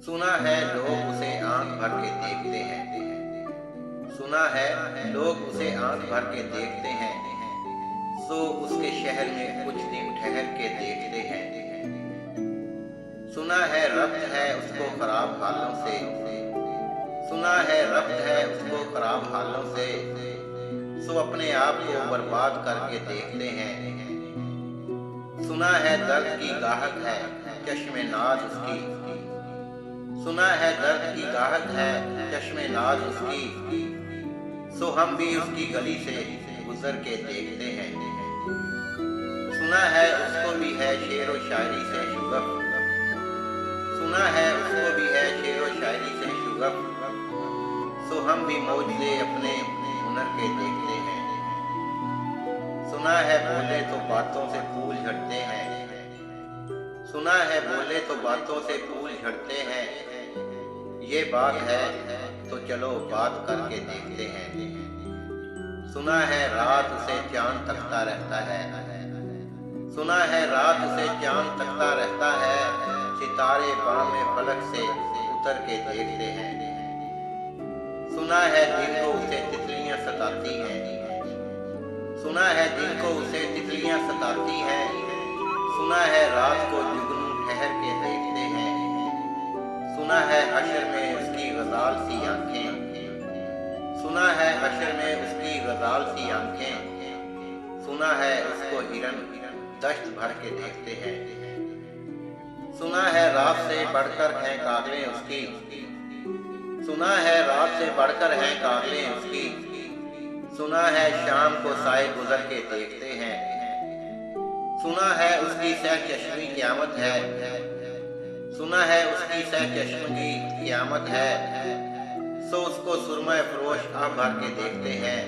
सुना है लोग उसे आंख भर के देखते हैं। सुना है लोग उसे आंख भर के देखते हैं। सो उसके शहर में कुछ दिन ठहर के देखते हैं। सुना है रब्त है उसको खराब हालों से। सुना है रब्त है उसको खराब हालों से। सो अपने आप को बर्बाद करके देखते हैं। सुना है दर्द की गाहक है चश्मे नाज उसकी। सुना है दर्द की गाहक है चश्मे नाज उसकी। सो हम भी उसकी गली से गुजर के देखते हैं। सुना है उसको भी है शेर व शायरी से शुगफ। सुना है उसको भी है शेर व शायरी से शुगफ। सो हम भी मौजे अपने हुनर के देखते हैं। सुना है बोले तो बातों से फूल झड़ते हैं। सुना है बोले तो बातों से फूल झड़ते हैं। ये बात है तो चलो बात करके देखते हैं। सुना है रात उसे चांद तकता रहता है। सुना है रात उसे चांद तकता रहता है। सितारे बाम में फलक से उतर के देखते हैं। सुना है दिन को उसे तितलियां सताती हैं। सुना है दिन को उसे तितलियां सताती हैं। सुना है रात को जुगनू ठहर के देखते हैं। सुना है हशर में उसकी गजाल सी आंखें। सुना है हशर में उसकी गजाल सी आंखें। सुना है उसको हिरन दश्त भर के देखते हैं। सुना है रात से बढ़कर हैं कागलें उसकी। सुना है रात से बढ़कर हैं कागलें उसकी। सुना है शाम को साए गुजर के देखते हैं। सुना है उसकी सहचश्मी क़यामत है। सुना है उसकी सहचश्मी क़यामत है। सो उसको सुरमा फरोश आ भर के देखते हैं।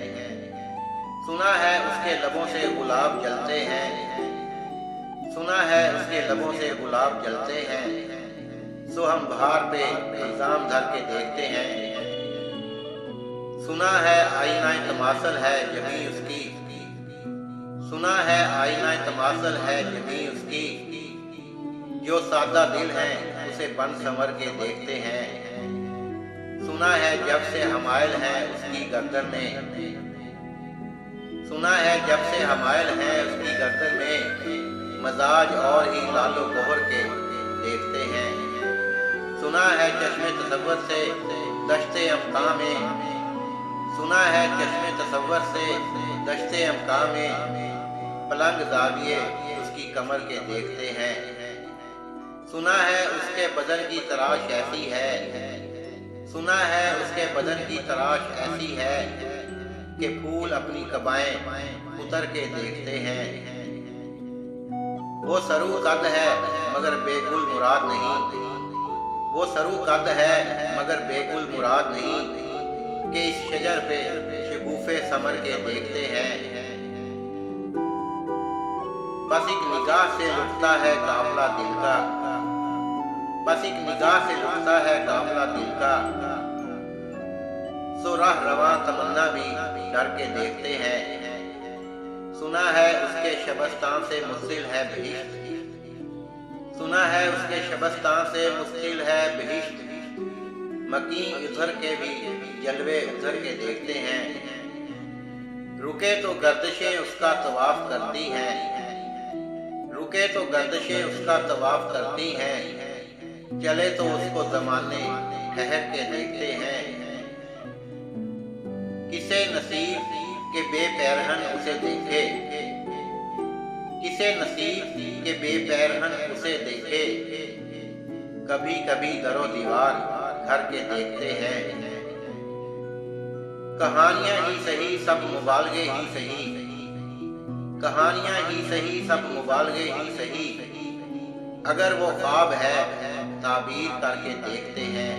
सुना है उसके लबों से गुलाब जलते हैं। सुना है उसके लबों से गुलाब जलते हैं। सो हम बहार पे इल्जाम धर के देखते हैं। सुना है आईना तमासल है जमी उसकी। सुना है आईना तमासल है जमी उसकी। जो सादा दिल है उसे बन संवर के देखते हैं। सुना है जब से हमायल है उसकी गर्दन में। सुना है जब से हमायल है उसकी गर्दन में। मजाज और ही लालो गोहर के देखते हैं। सुना है चश्मे तसव्वुर से दश्ते अमका में। सुना है चश्मे तसव्वुर से दश्ते अमका में। पलंग जाविये उसकी कमर के देखते हैं। सुना है उसके बदन की तराश ऐसी है। सुना है उसके बदन की तराश ऐसी है कि फूल अपनी कबाएं उतर के देखते हैं। वो सरू कद है मगर बेगुल मुराद नहीं। वो सरू कद है मगर बेगुल मुराद नहीं कि इस शजर पे शगुफे समर के देखते हैं। बस एक निगाह से लुटता है काफला दिल का। बस एक निगाह से लुटता है काफला दिल का। सो राह रवां तमन्ना भी डर के देखते हैं। सुना है उसके शबस्तान से मुस्तिल है बहिश्त। सुना है उसके शबस्तान से मुस्तिल है बहिश्त। मकी उधर के भी जलवे उधर के देखते हैं। रुके तो गर्दिशें उसका तवाफ करती हैं। रुके तो गर्दिशें उसका तवाफ करती हैं। चले तो उसको ज़माने ठहर के देखते हैं। किसे नसीब के बेपैरहन उसे देखे। किसे नसीब के बेपैरहन उसे देखे। कभी कभी दरो दीवार घर के देखते हैं। कहानियां ही सही सब मुबालगे ही सही। कहानियां ही सही सब मुबालगे ही सही। अगर वो ख्वाब है ताबीर करके देखते हैं।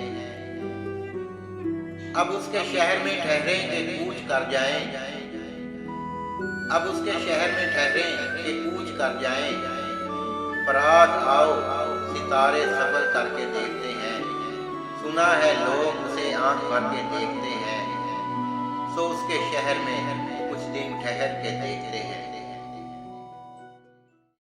अब उसके शहर में ठहरे के कूच कर जाएं। अब उसके शहर में ठहरे के कूच कर जाएं। बरात आओ सितारे सफर करके देखते हैं। सुना है लोग उसे आंख भर के देखते हैं। सो उसके शहर में कुछ दिन ठहर के देखते हैं।